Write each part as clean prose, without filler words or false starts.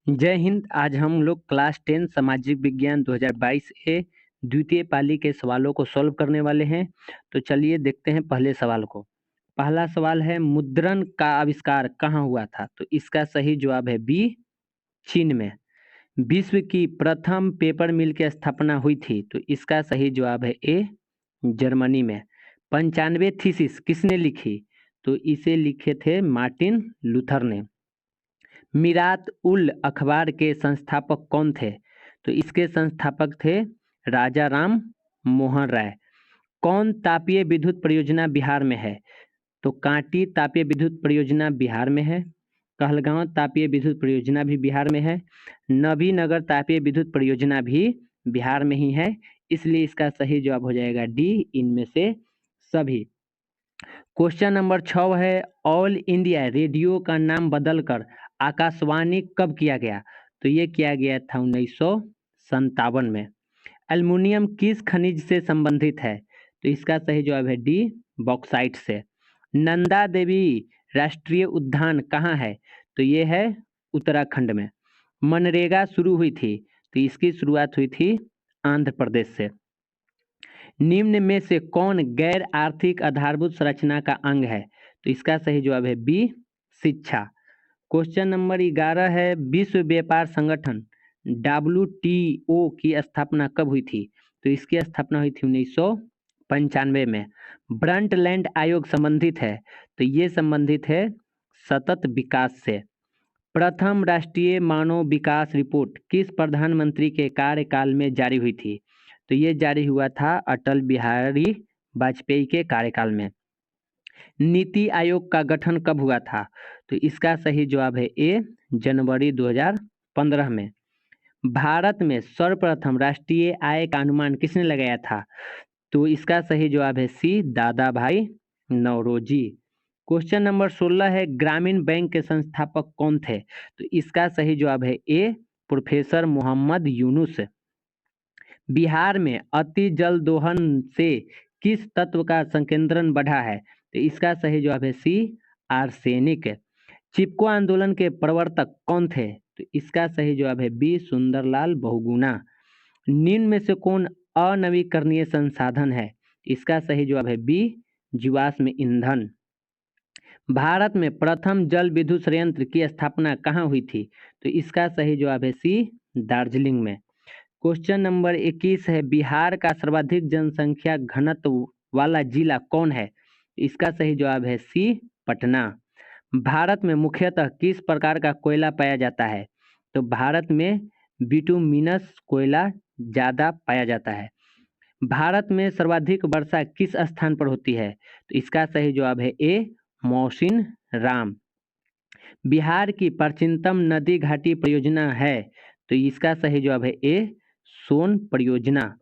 जय हिंद। आज हम लोग क्लास 10 सामाजिक विज्ञान 2022 ए द्वितीय पाली के सवालों को सॉल्व करने वाले हैं। तो चलिए देखते हैं पहले सवाल को। पहला सवाल है, मुद्रण का आविष्कार कहाँ हुआ था? तो इसका सही जवाब है बी, चीन में। विश्व की प्रथम पेपर मिल की स्थापना हुई थी? तो इसका सही जवाब है ए, जर्मनी में। 95 थीसिस किसने लिखी? तो इसे लिखे थे मार्टिन लूथर ने। मीरात उल अखबार के संस्थापक कौन थे? तो इसके संस्थापक थे राजा राम मोहन राय। कौन तापीय विद्युत परियोजना बिहार में है? तो कांटी तापीय विद्युत परियोजना बिहार में है। कहलगांव तापीय विद्युत परियोजना भी बिहार में है। नबीनगर तापीय विद्युत परियोजना भी बिहार में ही है। इसलिए इसका सही जवाब हो जाएगा डी, इनमें से सभी। क्वेश्चन नंबर 6 है, ऑल इंडिया रेडियो का नाम बदलकर आकाशवाणी कब किया गया? तो ये किया गया था 1957 में। एल्युमिनियम किस खनिज से संबंधित है? तो इसका सही जवाब है डी, बॉक्साइट से। नंदा देवी राष्ट्रीय उद्यान कहाँ है? तो ये है उत्तराखंड में। मनरेगा शुरू हुई थी? तो इसकी शुरुआत हुई थी आंध्र प्रदेश से। निम्न में से कौन गैर आर्थिक आधारभूत संरचना का अंग है? तो इसका सही जवाब है बी, शिक्षा। क्वेश्चन नंबर 11 है, विश्व व्यापार संगठन WTO की स्थापना कब हुई थी? तो इसकी स्थापना हुई थी 1995 में। ब्रंटलैंड आयोग संबंधित है? तो ये संबंधित है सतत विकास से। प्रथम राष्ट्रीय मानव विकास रिपोर्ट किस प्रधानमंत्री के कार्यकाल में जारी हुई थी? तो ये जारी हुआ था अटल बिहारी वाजपेयी के कार्यकाल में। नीति आयोग का गठन कब हुआ था? तो इसका सही जवाब है ए, जनवरी 2015 में। भारत में सर्वप्रथम राष्ट्रीय आय का अनुमान किसने लगाया था? तो इसका सही जवाब है सी, दादा भाई नौरोजी। क्वेश्चन नंबर 16 है, ग्रामीण बैंक के संस्थापक कौन थे? तो इसका सही जवाब है ए, प्रोफेसर मोहम्मद यूनुस। बिहार में अति जल दोहन से किस तत्व का संकेंद्रण बढ़ा है? तो इसका सही जवाब है सी, आर्सेनिक। चिपको आंदोलन के प्रवर्तक कौन थे? तो इसका सही जवाब है बी, सुंदरलाल बहुगुणा। निम्न में से कौन अनवीकरणीय संसाधन है? इसका सही जवाब है बी, जीवाश्म ईंधन। भारत में प्रथम जल विद्युत संयंत्र की स्थापना कहाँ हुई थी? तो इसका सही जवाब है सी, दार्जिलिंग में। क्वेश्चन नंबर 21 है, बिहार का सर्वाधिक जनसंख्या घनत्व वाला जिला कौन है? इसका सही जवाब है सी, पटना। भारत में मुख्यतः किस प्रकार का कोयला पाया जाता है? तो भारत में बिटुमिनस कोयला ज़्यादा पाया जाता है। भारत में सर्वाधिक वर्षा किस स्थान पर होती है? तो इसका सही जवाब है ए, मौसिन राम। बिहार की प्राचीनतम नदी घाटी परियोजना है? तो इसका सही जवाब है ए, सोन परियोजना।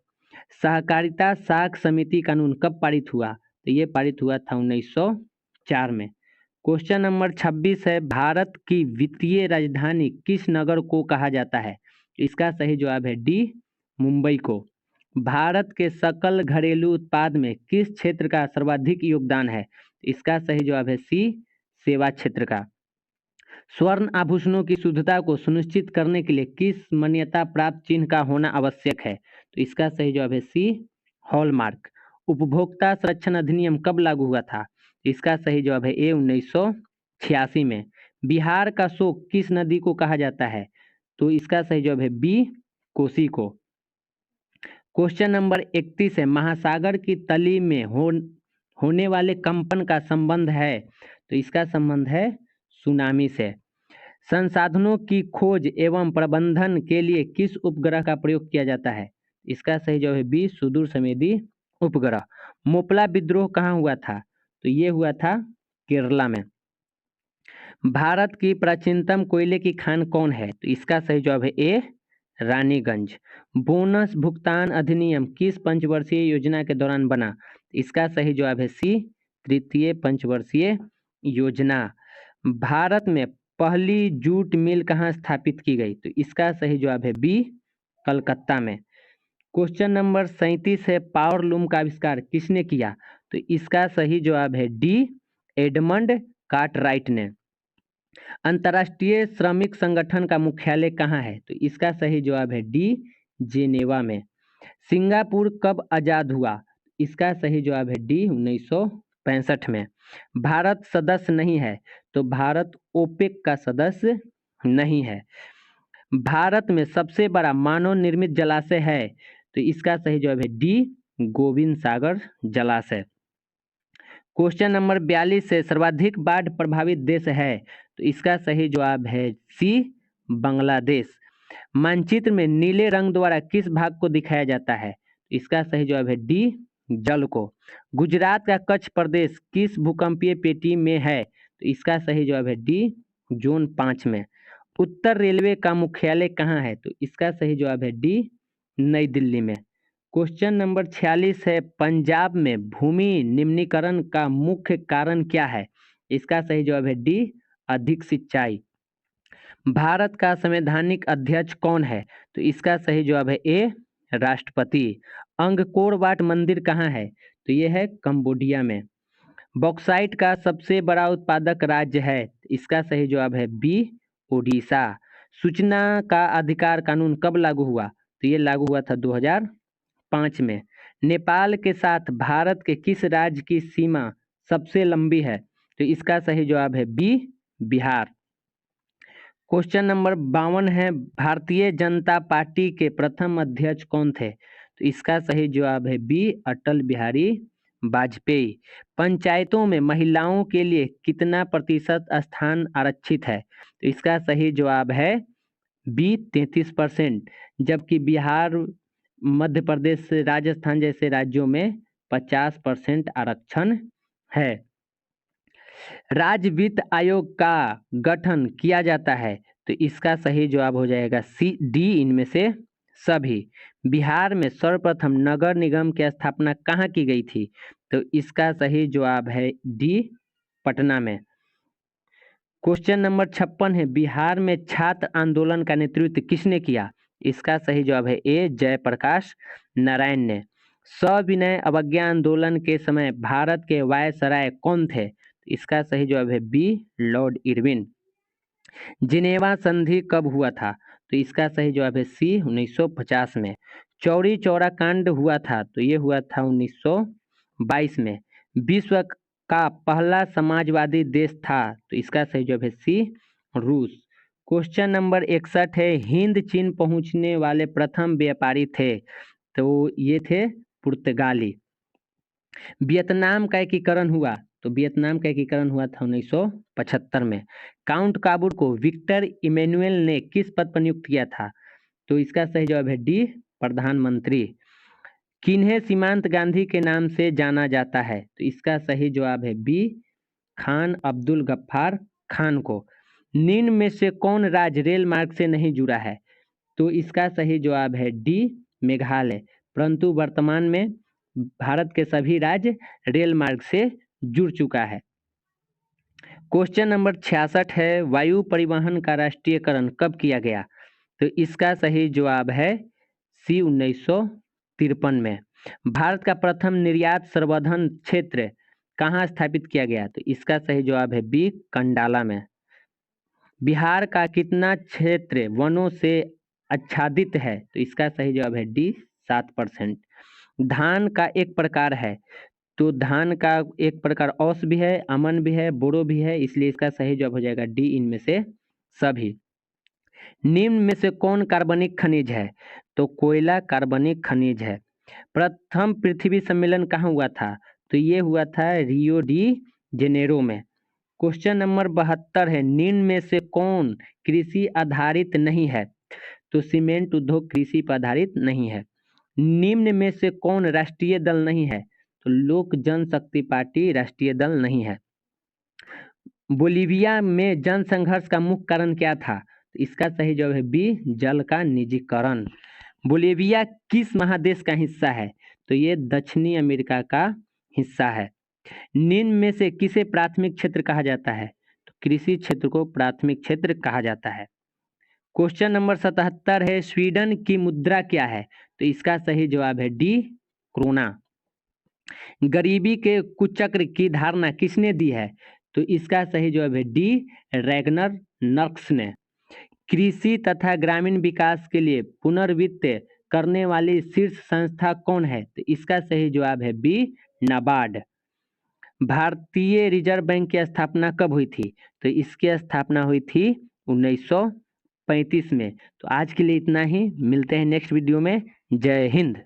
सहकारिता साख समिति कानून कब पारित हुआ? तो ये पारित हुआ था 1904 में। क्वेश्चन नंबर 26 है, भारत की वित्तीय राजधानी किस नगर को कहा जाता है? इसका सही जवाब है डी, मुंबई को। भारत के सकल घरेलू उत्पाद में किस क्षेत्र का सर्वाधिक योगदान है? इसका सही जवाब है सी, सेवा क्षेत्र का। स्वर्ण आभूषणों की शुद्धता को सुनिश्चित करने के लिए किस मान्यता प्राप्त चिन्ह का होना आवश्यक है? तो इसका सही जवाब है सी, हॉलमार्क। उपभोक्ता संरक्षण अधिनियम कब लागू हुआ था? इसका सही जवाब है ए, 1986 में। बिहार का शोक किस नदी को कहा जाता है? तो इसका सही जवाब है बी, कोसी को। क्वेश्चन नंबर 31 है, महासागर की तली में होने वाले कंपन का संबंध है? तो इसका संबंध है सुनामी से। संसाधनों की खोज एवं प्रबंधन के लिए किस उपग्रह का प्रयोग किया जाता है? इसका सही जवाब है बी, सुदूर संवेदी उपग्रह। मोपला विद्रोह कहाँ हुआ था? तो ये हुआ था केरला में। भारत की प्राचीनतम कोयले की खान कौन है? तो इसका सही जवाब है ए, रानीगंज। बोनस भुगतान अधिनियम किस पंचवर्षीय योजना के दौरान बना? इसका सही जवाब है सी, तृतीय पंचवर्षीय योजना। भारत में पहली जूट मिल कहाँ स्थापित की गई? तो इसका सही जवाब है बी, कलकत्ता में। क्वेश्चन नंबर 37 है, पावर लूम का आविष्कार किसने किया? तो इसका सही जवाब है डी, एडमंड कार्टराइट ने। अंतर्राष्ट्रीय श्रमिक संगठन का मुख्यालय कहाँ है? तो इसका सही जवाब है डी, जेनेवा में। सिंगापुर कब आजाद हुआ? इसका सही जवाब है डी, 1965 में। भारत सदस्य नहीं है, तो भारत ओपेक का सदस्य नहीं है। भारत में सबसे बड़ा मानव निर्मित जलाशय है, तो इसका सही जवाब है डी, गोविंद सागर जलाशय। क्वेश्चन नंबर 42 है, सर्वाधिक बाढ़ प्रभावित देश है, तो इसका सही जवाब है सी, बांग्लादेश। मानचित्र में नीले रंग द्वारा किस भाग को दिखाया जाता है? इसका सही जवाब है डी, जल को। गुजरात का कच्छ प्रदेश किस भूकंपीय पेटी में है? तो इसका सही जवाब है डी, जोन 5 में। उत्तर रेलवे का मुख्यालय कहाँ है? तो इसका सही जवाब है डी, नई दिल्ली में। क्वेश्चन नंबर 46 है, पंजाब में भूमि निम्नीकरण का मुख्य कारण क्या है? इसका सही जवाब है डी, अधिक सिंचाई। भारत का संवैधानिक अध्यक्ष कौन है? तो इसका सही जवाब है ए, राष्ट्रपति। अंगकोर वाट मंदिर कहाँ है? तो ये है कंबोडिया में। बॉक्साइट का सबसे बड़ा उत्पादक राज्य है? इसका सही जवाब है बी, ओडिशा। सूचना का अधिकार कानून कब लागू हुआ? तो ये लागू हुआ था 2005 में। नेपाल के साथ भारत के किस राज्य की सीमा सबसे लंबी है? तो इसका सही जवाब है बी, बिहार। क्वेश्चन नंबर 52 है, भारतीय जनता पार्टी के प्रथम अध्यक्ष कौन थे? तो इसका सही जवाब है बी, अटल बिहारी वाजपेयी। पंचायतों में महिलाओं के लिए कितना प्रतिशत स्थान आरक्षित है? तो इसका सही जवाब है बी, 33%, जबकि बिहार, मध्य प्रदेश, राजस्थान जैसे राज्यों में 50% आरक्षण है। राज्य वित्त आयोग का गठन किया जाता है, तो इसका सही जवाब हो जाएगा सी, डी, इनमें से सभी। बिहार में सर्वप्रथम नगर निगम की स्थापना कहाँ की गई थी? तो इसका सही जवाब है डी, पटना में। क्वेश्चन नंबर 56 है, बिहार में छात्र आंदोलन का नेतृत्व किसने किया? इसका सही जवाब है ए, जयप्रकाश नारायण ने। सविनय अवज्ञा आंदोलन के समय भारत के वायसराय कौन थे? इसका सही जवाब है बी, लॉर्ड इरविन। जिनेवा संधि कब हुआ था? तो इसका सही जवाब है सी, 1950 में। चौरी चौरा कांड हुआ था, तो ये हुआ था 1922 में। विश्व का पहला समाजवादी देश था, तो इसका सही जवाब है सी, रूस। क्वेश्चन नंबर 61 है, हिंद चीन पहुंचने वाले प्रथम व्यापारी थे, तो ये थे पुर्तगाली। वियतनाम का एकीकरण हुआ, तो वियतनाम का एकीकरण हुआ था 1975 में। काउंट काबूर को विक्टर इमैनुअल ने किस पद पर नियुक्त किया था? तो इसका सही जवाब है डी, प्रधानमंत्री। किन्हें सीमांत गांधी के नाम से जाना जाता है? तो इसका सही जवाब है बी, खान अब्दुल गफ्फार खान को। निम्न में से कौन राज्य रेल मार्ग से नहीं जुड़ा है? तो इसका सही जवाब है डी, मेघालय। परंतु वर्तमान में भारत के सभी राज्य रेल मार्ग से जुड़ चुका है। क्वेश्चन नंबर 66 है, वायु परिवहन का राष्ट्रीयकरण कब किया गया? तो इसका सही जवाब है सी, 1953 में। भारत का प्रथम निर्यात संवर्धन क्षेत्र कहाँ स्थापित किया गया? तो इसका सही जवाब है बी, कंडाला में। बिहार का कितना क्षेत्र वनों से आच्छादित है? तो इसका सही जवाब है डी, 7%। धान का एक प्रकार है, तो धान का एक प्रकार औस भी है, अमन भी है, बोरो भी है, इसलिए इसका सही जवाब हो जाएगा डी, इनमें से सभी। निम्न में से कौन कार्बनिक खनिज है? तो कोयला कार्बनिक खनिज है। प्रथम पृथ्वी सम्मेलन कहाँ हुआ था? तो ये हुआ था रियो डी जेनेरो में। क्वेश्चन नंबर 72 है, निम्न में से कौन कृषि आधारित नहीं है? तो सीमेंट उद्योग कृषि पर आधारित नहीं है। निम्न में से कौन राष्ट्रीय दल नहीं है? तो लोक जनशक्ति पार्टी राष्ट्रीय दल नहीं है। बोलीविया में जन संघर्ष का मुख्य कारण क्या था? तो इसका सही जवाब है बी, जल का निजीकरण। बोलीविया किस महादेश का हिस्सा है? तो ये दक्षिणी अमेरिका का हिस्सा है। निम्न में से किसे प्राथमिक क्षेत्र कहा जाता है? तो कृषि क्षेत्र को प्राथमिक क्षेत्र कहा जाता है। क्वेश्चन नंबर 77 है, स्वीडन की मुद्रा क्या है? तो इसका सही जवाब है डी, क्रोना। गरीबी के कुचक्र की धारणा किसने दी है? तो इसका सही जवाब है डी, रैगनर नर्क्स ने। कृषि तथा ग्रामीण विकास के लिए पुनर्वित्त करने वाली शीर्ष संस्था कौन है? तो इसका सही जवाब है बी, नाबार्ड। भारतीय रिजर्व बैंक की स्थापना कब हुई थी? तो इसकी स्थापना हुई थी 1935 में। तो आज के लिए इतना ही, मिलते हैं नेक्स्ट वीडियो में। जय हिंद।